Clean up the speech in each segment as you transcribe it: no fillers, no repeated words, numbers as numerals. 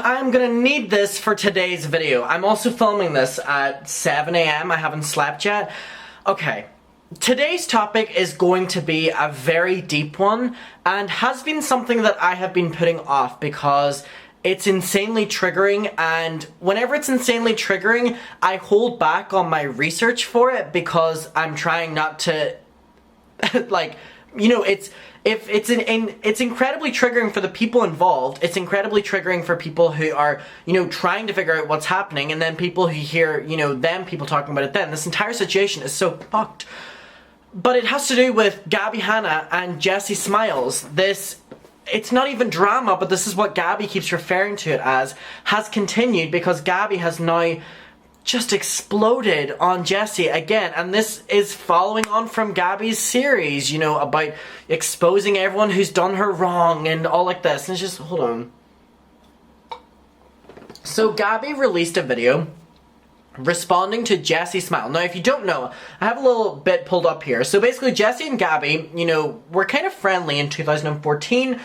I'm gonna need this for today's video. I'm also filming this at 7 AM. I haven't slept yet. Okay. Today's topic is going to be a very deep one and has been something that I have been putting off because it's insanely triggering, and whenever it's insanely triggering, I hold back on my research for it because I'm trying not to, like, you know, it's incredibly triggering for the people involved. It's incredibly triggering for people who are, you know, trying to figure out what's happening, and then people who hear, you know, people talking about it then. This entire situation is so fucked. But it has to do with Gabby, Hanna, and Jessie Smiles. It's not even drama, but this is what Gabby keeps referring to it as, has continued because Gabby has now just exploded on Jessie again, and this is following on from Gabby's series, you know, about exposing everyone who's done her wrong and all like this. And it's just, hold on. So Gabby released a video responding to Jessie Smile. Now, if you don't know, I have a little bit pulled up here. So basically, Jessie and Gabby, you know, were kind of friendly in 2014,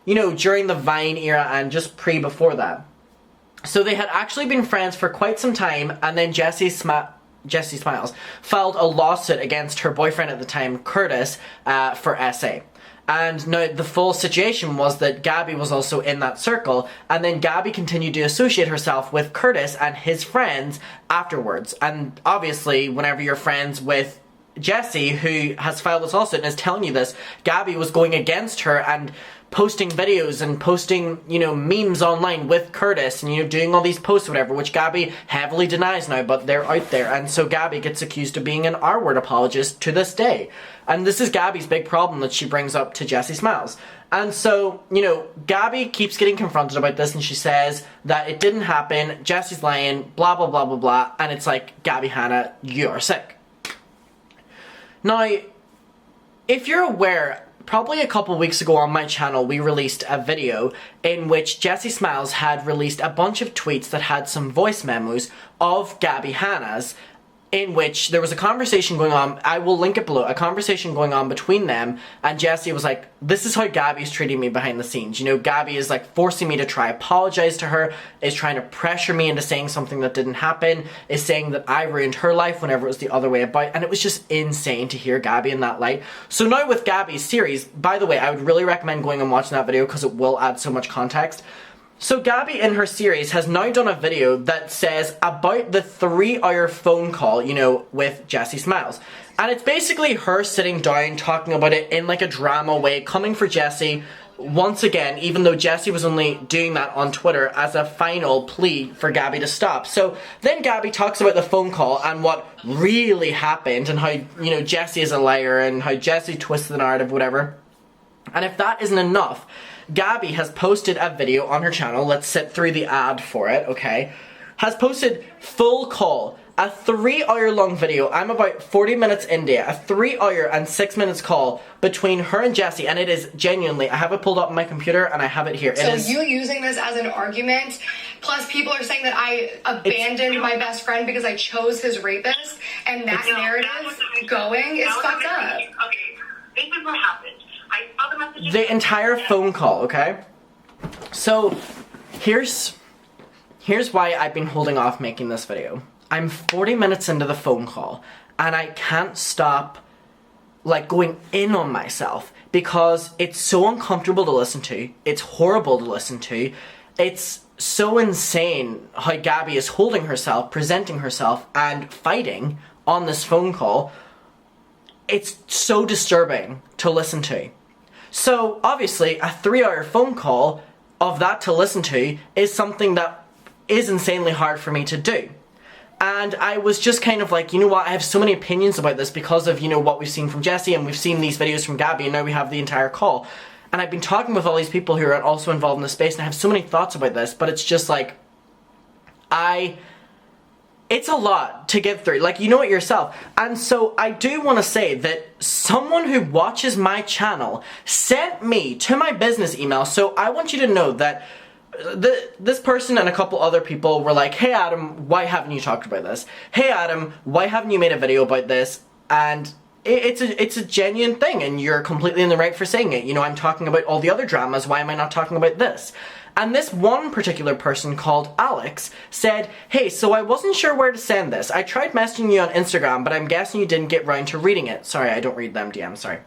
you know, during the Vine era and just before that. So they had actually been friends for quite some time, and then Jessie Smiles filed a lawsuit against her boyfriend at the time, Curtis, for SA. And now the full situation was that Gabby was also in that circle, and then Gabby continued to associate herself with Curtis and his friends afterwards. And obviously, whenever you're friends with Jessie, who has filed this lawsuit and is telling you this, Gabby was going against her and posting videos and posting, you know, memes online with Curtis and, you know, doing all these posts or whatever, which Gabby heavily denies now, but they're out there. And so Gabby gets accused of being an R-word apologist to this day. And this is Gabby's big problem that she brings up to Jessie Smiles. And so, you know, Gabby keeps getting confronted about this, and she says that it didn't happen, Jessie's lying, blah, blah, blah, blah, blah. And it's like, Gabby, Hanna, you're sick. Now, if you're aware, probably a couple weeks ago on my channel, we released a video in which Jessie Smiles had released a bunch of tweets that had some voice memos of Gabby Hanna's, in which there was a conversation going on, I will link it below, a conversation going on between them, and Jessie was like, this is how Gabby's treating me behind the scenes. You know, Gabby is like forcing me to try apologize to her, is trying to pressure me into saying something that didn't happen, is saying that I ruined her life whenever it was the other way about, and it was just insane to hear Gabby in that light. So now with Gabby's series, by the way, I would really recommend going and watching that video because it will add so much context. So Gabby in her series has now done a video that says about the 3-hour phone call, you know, with Jessie Smiles. And it's basically her sitting down, talking about it in like a drama way, coming for Jessie once again, even though Jessie was only doing that on Twitter as a final plea for Gabby to stop. So then Gabby talks about the phone call and what really happened and how, you know, Jessie is a liar and how Jessie twisted the narrative, whatever. And if that isn't enough, Gabby has posted a video on her channel, let's sit through the ad for it, okay, has posted full call, a 3-hour long video. I'm about 40 minutes into it, a 3-hour and 6 minutes call between her and Jessie, and it is genuinely, I have it pulled up on my computer and I have it here. So you using this as an argument, plus people are saying that I abandoned my best friend because I chose his rapist, and that narrative going is fucked up. Okay, this is what happened. I saw the messages. The entire phone call, okay? So, here's why I've been holding off making this video. I'm 40 minutes into the phone call, and I can't stop, like, going in on myself because it's so uncomfortable to listen to. It's horrible to listen to. It's so insane how Gabby is holding herself, presenting herself, and fighting on this phone call. It's so disturbing to listen to. So, obviously, a 3-hour phone call of that to listen to is something that is insanely hard for me to do. And I was just kind of like, you know what, I have so many opinions about this because of, you know, what we've seen from Jessie, and we've seen these videos from Gabby, and now we have the entire call. And I've been talking with all these people who are also involved in this space, and I have so many thoughts about this, but it's just like, it's a lot to get through, like, you know it yourself. And so I do want to say that someone who watches my channel sent me to my business email, so I want you to know that this person and a couple other people were like, hey Adam, why haven't you talked about this? Hey Adam, why haven't you made a video about this? And it's a genuine thing, and you're completely in the right for saying it. You know, I'm talking about all the other dramas, why am I not talking about this? And this one particular person called Alex said, "Hey, so I wasn't sure where to send this. I tried messaging you on Instagram, but I'm guessing you didn't get round to reading it." Sorry, I don't read them DMs, sorry.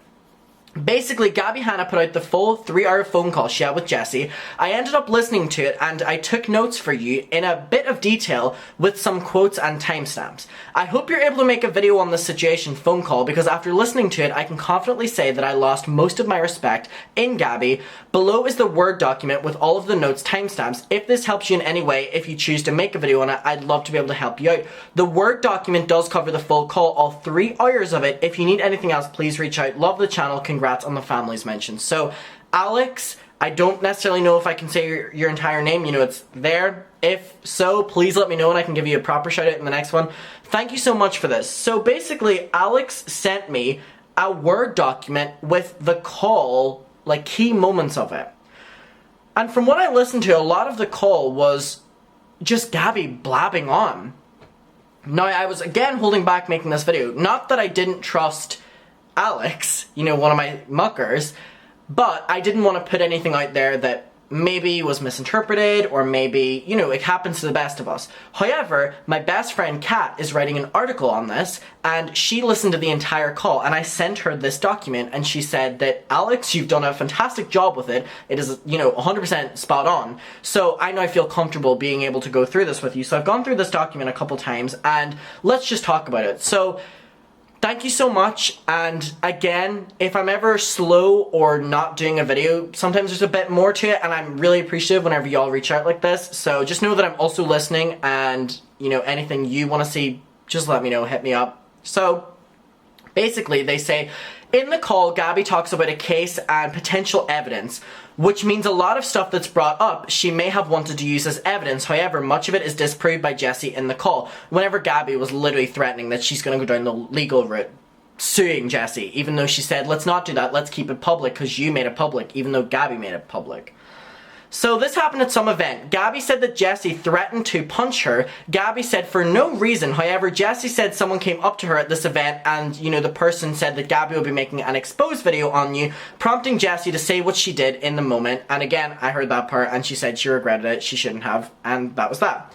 Basically, Gabby Hanna put out the full 3-hour phone call she had with Jessie. I ended up listening to it and I took notes for you in a bit of detail with some quotes and timestamps. I hope you're able to make a video on this situation phone call, because after listening to it, I can confidently say that I lost most of my respect in Gabby. Below is the Word document with all of the notes timestamps. If this helps you in any way, if you choose to make a video on it, I'd love to be able to help you out. The Word document does cover the full call, all 3 hours of it. If you need anything else, please reach out. Love the channel. Congrats on the families mentioned. So, Alex, I don't necessarily know if I can say your entire name. You know, it's there. If so, please let me know and I can give you a proper shout out in the next one. Thank you so much for this. So basically, Alex sent me a Word document with the call, like key moments of it. And from what I listened to, a lot of the call was just Gabby blabbing on. Now, I was again holding back making this video. Not that I didn't trust Alex, you know, one of my muckers, but I didn't want to put anything out there that maybe was misinterpreted, or maybe, you know, it happens to the best of us. However, my best friend Kat is writing an article on this, and she listened to the entire call, and I sent her this document, and she said that, Alex, you've done a fantastic job with it. It is, you know, 100% spot on. So I now feel comfortable being able to go through this with you. So I've gone through this document a couple times, and let's just talk about it. So, thank you so much, and again, if I'm ever slow or not doing a video, sometimes there's a bit more to it, and I'm really appreciative whenever y'all reach out like this. So just know that I'm also listening, and, you know, anything you want to see, just let me know, hit me up. So, basically, they say, in the call, Gabby talks about a case and potential evidence, which means a lot of stuff that's brought up she may have wanted to use as evidence. However, much of it is disproved by Jessie in the call, whenever Gabby was literally threatening that she's going to go down the legal route, suing Jessie, even though she said, let's not do that, let's keep it public because you made it public, even though Gabby made it public. So this happened at some event. Gabby said that Jessie threatened to punch her. Gabby said for no reason. However, Jessie said someone came up to her at this event and, you know, the person said that Gabby will be making an exposed video on you, prompting Jessie to say what she did in the moment. And again, I heard that part and she said she regretted it, she shouldn't have, and that was that.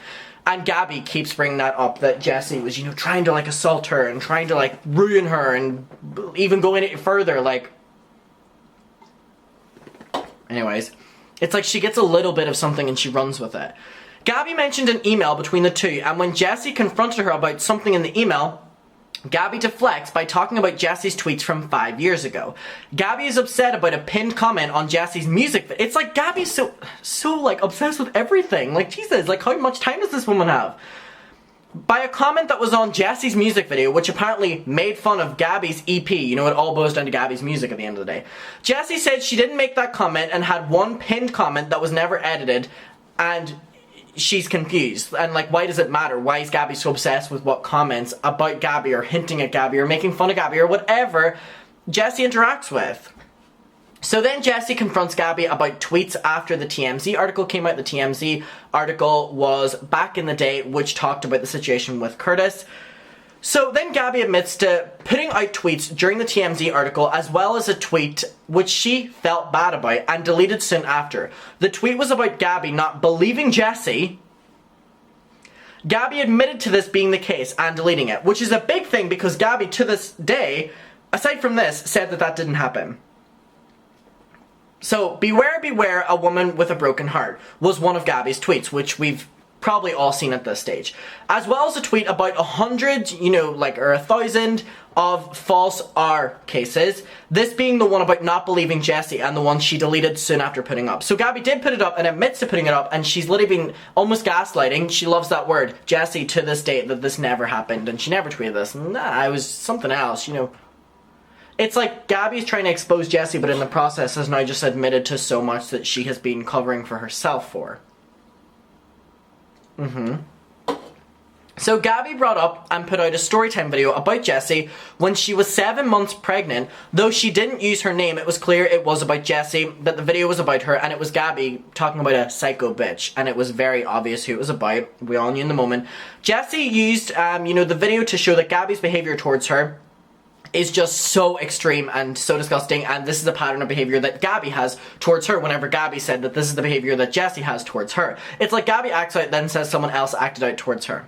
And Gabby keeps bringing that up, that Jessie was, you know, trying to, like, assault her and trying to, like, ruin her and even go in it further, like... Anyways... It's like she gets a little bit of something and she runs with it. Gabby mentioned an email between the two, and when Jessie confronted her about something in the email, Gabby deflects by talking about Jessie's tweets from 5 years ago. Gabby is upset about a pinned comment on Jessie's music. It's like Gabby's so like obsessed with everything. Like, Jesus, like how much time does this woman have? By a comment that was on Jessie's music video, which apparently made fun of Gabby's EP. You know, it all boils down to Gabby's music at the end of the day. Jessie said she didn't make that comment and had one pinned comment that was never edited, and she's confused. And like, why does it matter? Why is Gabby so obsessed with what comments about Gabby or hinting at Gabby or making fun of Gabby or whatever Jessie interacts with? So then Jessie confronts Gabby about tweets after the TMZ article came out. The TMZ article was back in the day, which talked about the situation with Curtis. So then Gabby admits to putting out tweets during the TMZ article, as well as a tweet which she felt bad about and deleted soon after. The tweet was about Gabby not believing Jessie. Gabby admitted to this being the case and deleting it, which is a big thing because Gabby to this day, aside from this, said that that didn't happen. So, beware, beware, a woman with a broken heart was one of Gabby's tweets, which we've probably all seen at this stage. As well as a tweet about 100, you know, like, or 1,000 of false R cases. This being the one about not believing Jessie and the one she deleted soon after putting up. So Gabby did put it up and admits to putting it up, and she's literally been almost gaslighting. She loves that word, Jessie, to this date, that this never happened, and she never tweeted this. Nah, it was something else, you know. It's like Gabby's trying to expose Jessie, but in the process has now just admitted to so much that she has been covering for herself for. So Gabby brought up and put out a storytime video about Jessie when she was 7 months pregnant. Though she didn't use her name, it was clear it was about Jessie, that the video was about her, and it was Gabby talking about a psycho bitch, and it was very obvious who it was about. We all knew in the moment. Jessie used, you know, the video to show that Gabby's behaviour towards her is just so extreme and so disgusting, and this is a pattern of behavior that Gabby has towards her whenever Gabby said that this is the behavior that Jessie has towards her. It's like Gabby acts out, then says someone else acted out towards her.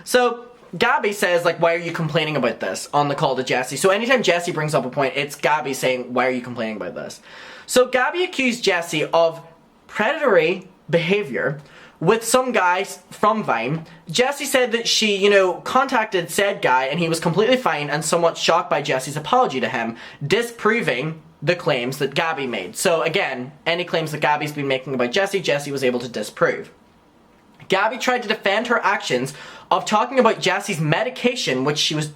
So Gabby says, like, why are you complaining about this on the call to Jessie? So anytime Jessie brings up a point, it's Gabby saying, why are you complaining about this? So Gabby accused Jessie of predatory behavior with some guy from Vine. Jessie said that she, you know, contacted said guy and he was completely fine and somewhat shocked by Jessie's apology to him, disproving the claims that Gabby made. So again, any claims that Gabby's been making about Jessie, Jessie was able to disprove. Gabby tried to defend her actions of talking about Jessie's medication, which she was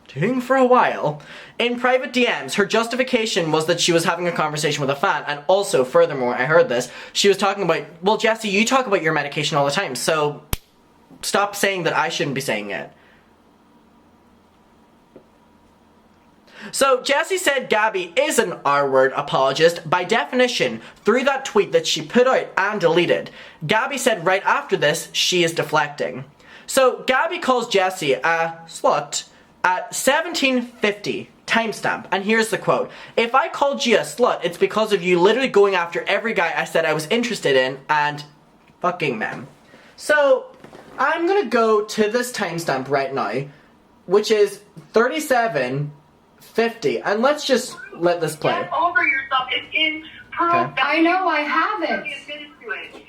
doing for a while, in private DMs. Her justification was that she was having a conversation with a fan, and also, furthermore, I heard this, she was talking about, well, Jessie, you talk about your medication all the time, so stop saying that I shouldn't be saying it. So Jessie said Gabby is an R-word apologist by definition through that tweet that she put out and deleted. Gabby said right after this she is deflecting. So Gabby calls Jessie a slut at 17:50 timestamp, and here's the quote: "If I called you a slut, it's because of you literally going after every guy I said I was interested in and fucking them." So I'm gonna go to this timestamp right now, which is 37:50, and let's just let this play. Get over yourself. It's in proof. Okay. I know, I have it. Admitted to it.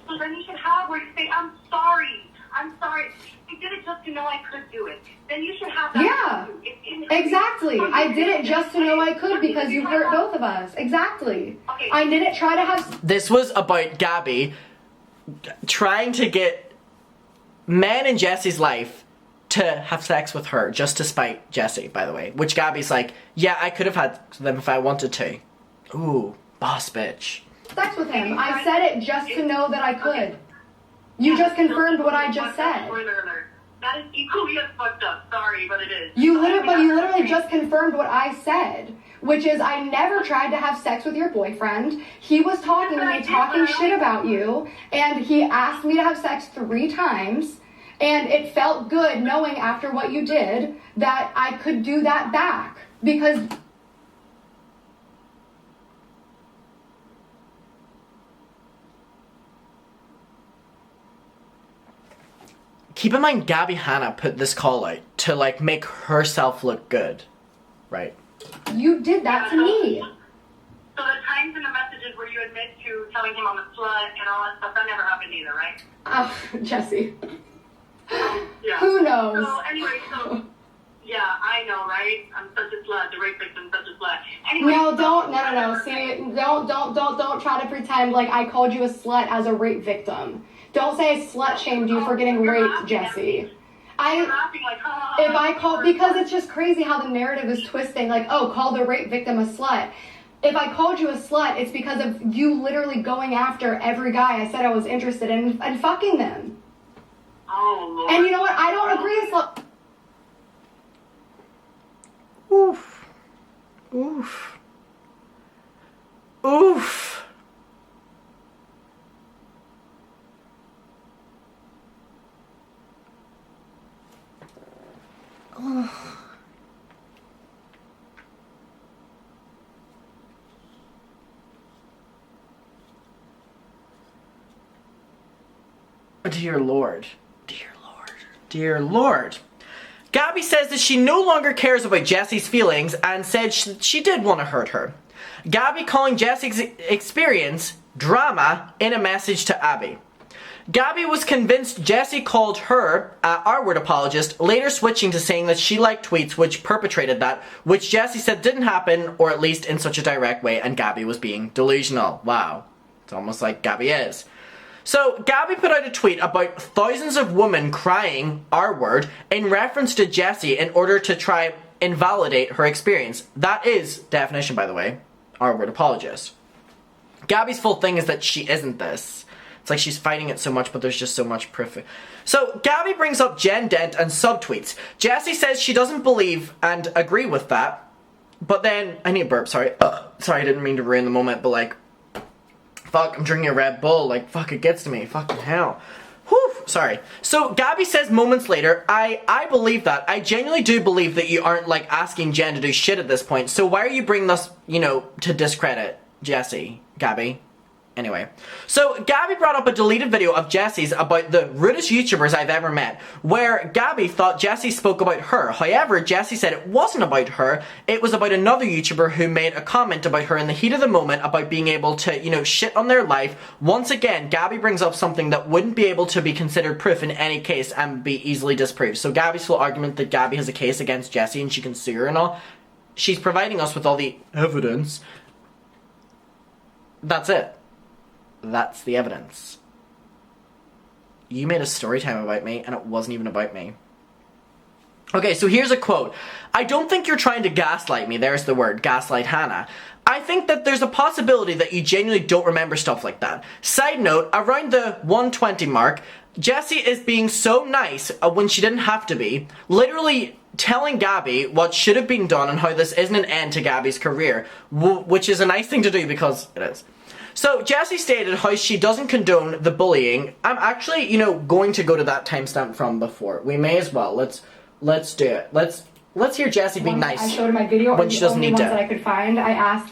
So then you should have where you say, I'm sorry. I'm sorry. I did it just to know I could do it. Then you should have that. Yeah, exactly. I did it just to know I could because you hurt both of us. Exactly. Okay. I didn't try to have... This was about Gabby trying to get men in Jessie's life to have sex with her just to spite Jessie, by the way. Which Gabby's like, yeah, I could have had them if I wanted to. Ooh, boss bitch. sex with him. I said it just to know that I could. You just confirmed what I just said. That is equally as fucked up. Sorry, but it is. You literally just confirmed what I said, which is I never tried to have sex with your boyfriend. He was talking to me, talking shit about you, and he asked me to have sex 3 times, and it felt good knowing after what you did that I could do that back, because... Keep in mind, Gabby Hanna put this call out to, like, make herself look good, right? You did that to me. So the times in the messages where you admit to telling him I'm a slut and all that stuff, that never happened either, right? Oh, Jessie. Yeah. Who knows? So anyway, yeah, I know, right? I'm such a slut. The rape victim, such a slut. Anyway, No. See, don't try to pretend like I called you a slut as a rape victim. Don't say I slut shamed you for getting raped, Jessie. Because it's just crazy how the narrative is twisting. Like, oh, call the rape victim a slut. If I called you a slut, it's because of you literally going after every guy I said I was interested in and fucking them. Oh, Lord. And you know what? I don't agree with slut. Oof. Oof. Oof. Oh. Dear Lord. Dear Lord. Dear Lord. Gabby says that she no longer cares about Jessie's feelings and said she did want to hurt her. Gabby calling Jessie's experience drama in a message to Abby. Gabby was convinced Jessie called her an R-word apologist, later switching to saying that she liked tweets which perpetrated that, which Jessie said didn't happen, or at least in such a direct way, and Gabby was being delusional. Wow. It's almost like Gabby is. So, Gabby put out a tweet about thousands of women crying R-word in reference to Jessie in order to try invalidate her experience. That is definition, by the way, R-word apologist. Gabby's full thing is that she isn't this. It's like she's fighting it so much, but there's just so much proof. So, Gabby brings up Jen Dent and subtweets. Jessie says she doesn't believe and agree with that. But then, I need a burp, sorry. Sorry, I didn't mean to ruin the moment, but like, fuck, I'm drinking a Red Bull. Like, fuck, it gets to me. Fucking hell. Whew. sorry. So Gabby says moments later, I believe that. I genuinely do believe that you aren't, like, asking Jen to do shit at this point. So why are you bringing this, you know, to discredit Jessie, Gabby? Anyway, so Gabby brought up a deleted video of Jessie's about the rudest YouTubers I've ever met, where Gabby thought Jessie spoke about her. However, Jessie said it wasn't about her, it was about another YouTuber who made a comment about her in the heat of the moment about being able to, you know, shit on their life. Once again, Gabby brings up something that wouldn't be able to be considered proof in any case and be easily disproved. So Gabby's full argument that Gabby has a case against Jessie and she can sue her and all, she's providing us with all the evidence. That's it. That's the evidence. You made a story time about me, and it wasn't even about me. Okay, so here's a quote. I don't think you're trying to gaslight me. There's the word, gaslight Hannah. I think that there's a possibility that you genuinely don't remember stuff like that. Side note, around the 120 mark, Jessie is being so nice when she didn't have to be. Literally telling Gabby what should have been done and how this isn't an end to Gabby's career. Which is a nice thing to do because it is. So, Jessie stated how she doesn't condone the bullying. I'm actually, you know, going to go to that timestamp from before. We may as well. Let's do it. Let's hear Jessie being nice. I showed in my video when she doesn't need to. that I could find. I asked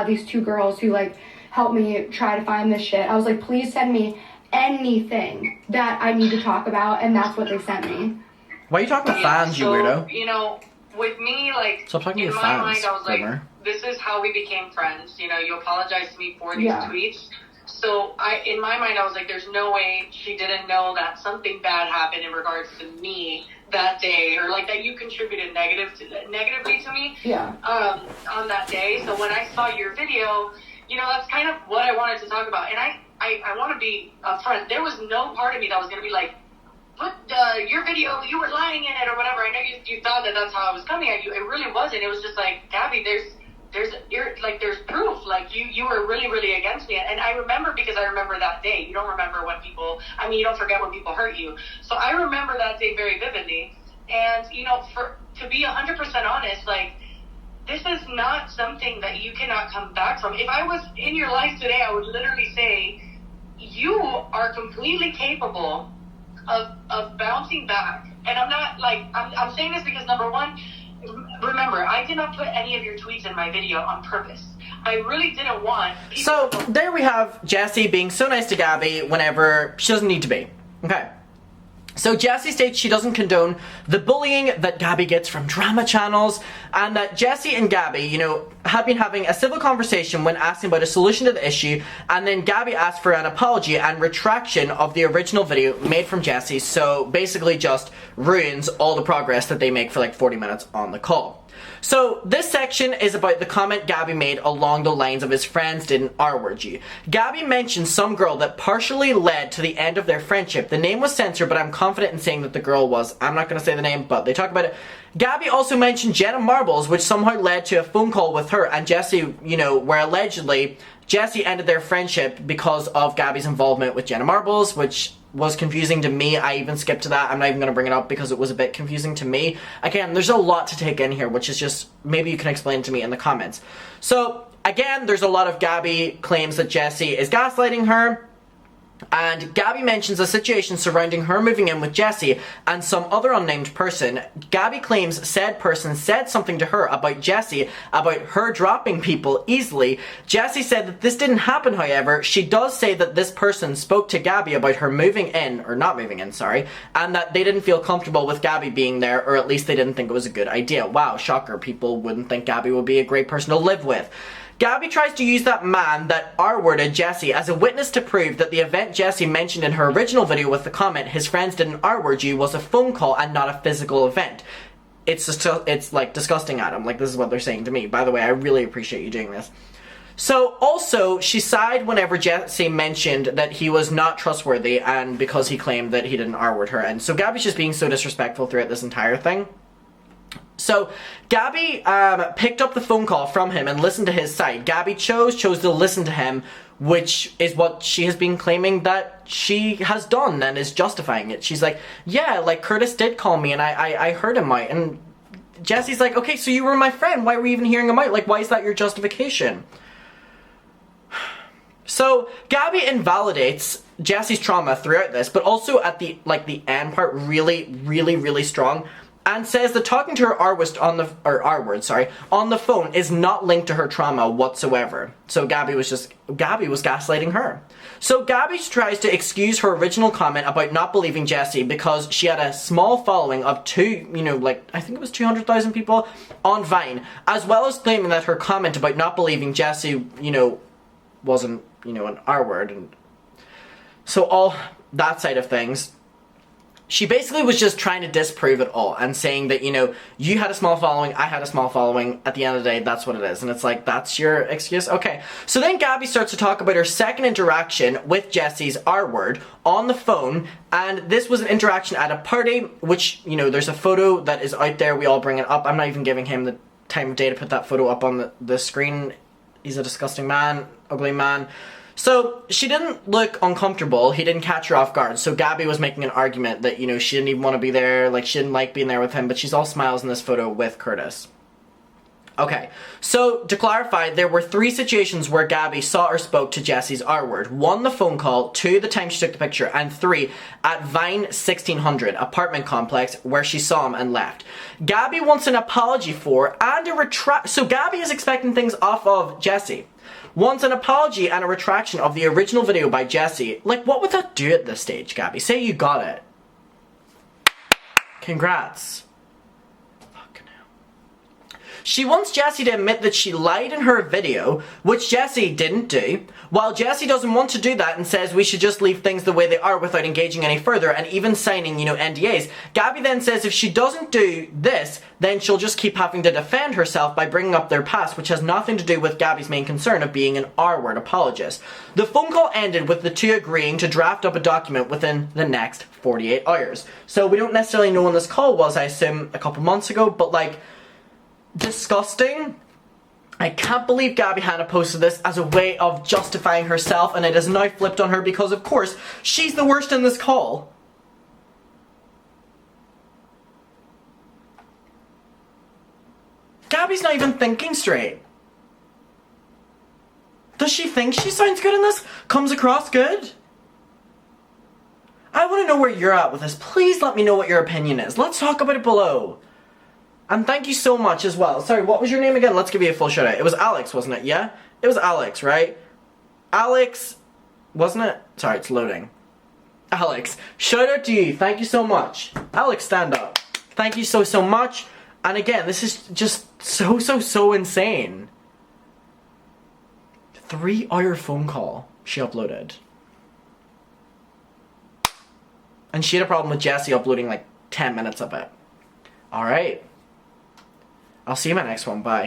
these two girls who, like, helped me try to find this shit. I was like, please send me anything that I need to talk about, and that's what they sent me. Why are you talking to fans, you weirdo? You know, with me, like, Stop talking in to my fans, mind, I was Glimmer. like, this is how we became friends. You know, you apologized to me for these tweets. So in my mind, I was like, there's no way she didn't know that something bad happened in regards to me that day, or like that you contributed negatively to me on that day. So when I saw your video, you know, that's kind of what I wanted to talk about. And I want to be upfront. There was no part of me that was going to be like, put your video, you were lying in it or whatever. I know you thought that that's how I was coming at you. It really wasn't. It was just like, Gabby, there's proof. Like you were really, really against me. And I remember because I remember that day. You don't remember when people, I mean, you don't forget when people hurt you. So I remember that day very vividly. And, you know, to be 100% honest, like, this is not something that you cannot come back from. If I was in your life today, I would literally say, you are completely capable of bouncing back. And I'm not like, I'm saying this because number one, remember, I did not put any of your tweets in my video on purpose. I really didn't want people. So there we have Jessie being so nice to Gabby whenever she doesn't need to be. Okay. So Jessie states she doesn't condone the bullying that Gabby gets from drama channels, and that Jessie and Gabby, you know, have been having a civil conversation when asking about a solution to the issue, and then Gabby asked for an apology and retraction of the original video made from Jessie, so basically just ruins all the progress that they make for like 40 minutes on the call. So this section is about the comment Gabby made along the lines of his friends didn't R-word you. Gabby mentioned some girl that partially led to the end of their friendship. The name was censored, but I'm confident in saying that the girl was. I'm not going to say the name, but they talk about it. Gabby also mentioned Jenna Marbles, which somehow led to a phone call with her and Jessie, you know, where allegedly Jessie ended their friendship because of Gabby's involvement with Jenna Marbles, which was confusing to me. I even skipped to that. I'm not even going to bring it up because it was a bit confusing to me. Again, there's a lot to take in here, which is just, maybe you can explain to me in the comments. So, again, there's a lot of Gabby claims that Jessie is gaslighting her. And Gabby mentions a situation surrounding her moving in with Jessie and some other unnamed person. Gabby claims said person said something to her about Jessie, about her dropping people easily. Jessie said that this didn't happen, however. She does say that this person spoke to Gabby about her moving in, or not moving in, sorry, and that they didn't feel comfortable with Gabby being there, or at least they didn't think it was a good idea. Wow, shocker, people wouldn't think Gabby would be a great person to live with. Gabby tries to use that man that R-worded Jessie as a witness to prove that the event Jessie mentioned in her original video with the comment, his friends didn't R-word you, was a phone call and not a physical event. It's just, it's like disgusting, Adam. Like, this is what they're saying to me. By the way, I really appreciate you doing this. So, also, she sighed whenever Jessie mentioned that he was not trustworthy and because he claimed that he didn't R-word her. And so Gabby's just being so disrespectful throughout this entire thing. So, Gabby picked up the phone call from him and listened to his side. Gabby chose to listen to him, which is what she has been claiming that she has done and is justifying it. She's like, yeah, like, Curtis did call me and I heard him out. And Jessie's like, okay, so you were my friend. Why were you even hearing him out? Like, why is that your justification? So Gabby invalidates Jessie's trauma throughout this, but also at the end part really strong, and says that talking to her R-word on the phone is not linked to her trauma whatsoever. So Gabby was gaslighting her. So Gabby tries to excuse her original comment about not believing Jessie because she had a small following of I think it was 200,000 people on Vine, as well as claiming that her comment about not believing Jessie, wasn't, an R-word. And so all that side of things, she basically was just trying to disprove it all and saying that, you had a small following, I had a small following, at the end of the day, that's what it is. And it's like, that's your excuse? Okay. So then Gabby starts to talk about her second interaction with Jessie's R-word on the phone, and this was an interaction at a party, which, there's a photo that is out there, we all bring it up. I'm not even giving him the time of day to put that photo up on the screen. He's a disgusting man, ugly man. So she didn't look uncomfortable, he didn't catch her off guard, so Gabby was making an argument that, she didn't even want to be there, she didn't like being there with him, but she's all smiles in this photo with Curtis. Okay, so to clarify, there were 3 situations where Gabby saw or spoke to Jessie's R-word. 1, the phone call, 2, the time she took the picture, and 3, at Vine 1600 apartment complex where she saw him and left. Gabby wants an apology for and a so Gabby is expecting things off of Jessie. Wants an apology and a retraction of the original video by Jessie. What would that do at this stage, Gabby? Say you got it. Congrats. She wants Jessie to admit that she lied in her video, which Jessie didn't do, while Jessie doesn't want to do that and says we should just leave things the way they are without engaging any further and even signing, NDAs. Gabby then says if she doesn't do this, then she'll just keep having to defend herself by bringing up their past, which has nothing to do with Gabby's main concern of being an R-word apologist. The phone call ended with the two agreeing to draft up a document within the next 48 hours. So we don't necessarily know when this call was, I assume a couple months ago, but disgusting. I can't believe Gabby Hanna posted this as a way of justifying herself, and it has now flipped on her because, of course, she's the worst in this call. Gabby's not even thinking straight. Does she think she sounds good in this? Comes across good? I want to know where you're at with this. Please let me know what your opinion is. Let's talk about it below. And thank you so much as well. Sorry, what was your name again? Let's give you a full shout out. It was Alex, wasn't it? Yeah? It was Alex, right? Alex, wasn't it? Sorry, it's loading. Alex, shout out to you. Thank you so much. Alex, stand up. Thank you so much. And again, this is just so insane. 3-hour phone call she uploaded. And she had a problem with Jessie uploading 10 minutes of it. Alright. I'll see you in my next one. Bye.